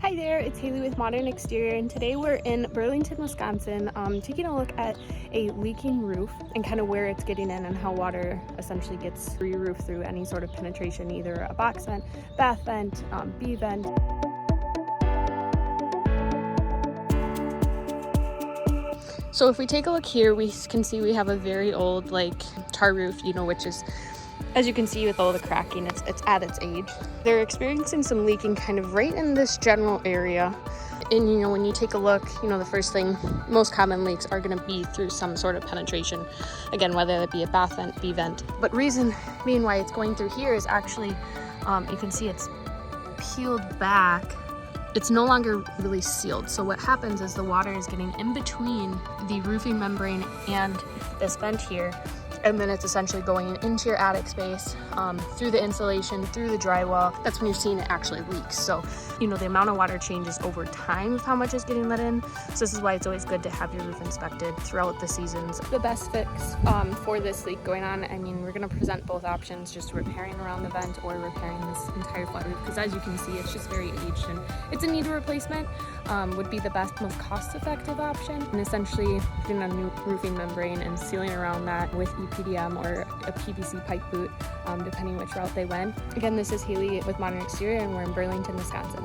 Hi there, it's Haley with Modern Exterior, and today we're in Burlington, Wisconsin, taking a look at a leaking roof and kind of where it's getting in and how water essentially gets through your roof through any sort of penetration, either a box vent, bath vent, B vent. So if we take a look here, we can see we have a very old tar roof, which is, as you can see with all the cracking, it's at its age. They're experiencing some leaking kind of right in this general area. And when you take a look, the first thing, most common leaks are going to be through some sort of penetration. Again, whether it be a bath vent, B vent. But reason being why it's going through here is actually, you can see it's peeled back. It's no longer really sealed. So what happens is the water is getting in between the roofing membrane and this vent here. And then it's essentially going into your attic space, through the insulation, through the drywall. That's when you're seeing it actually leak. So, the amount of water changes over time with how much is getting let in. So this is why it's always good to have your roof inspected throughout the seasons. The best fix for this leak going on, we're gonna present both options, just repairing around the vent or repairing this entire flat roof. Because as you can see, it's just very aged and it's in need of replacement. Would be the best, most cost-effective option. And essentially putting a new roofing membrane and sealing around that with EPDM or a PVC pipe boot, depending which route they went. Again, this is Haley with Modern Exterior, and we're in Burlington, Wisconsin.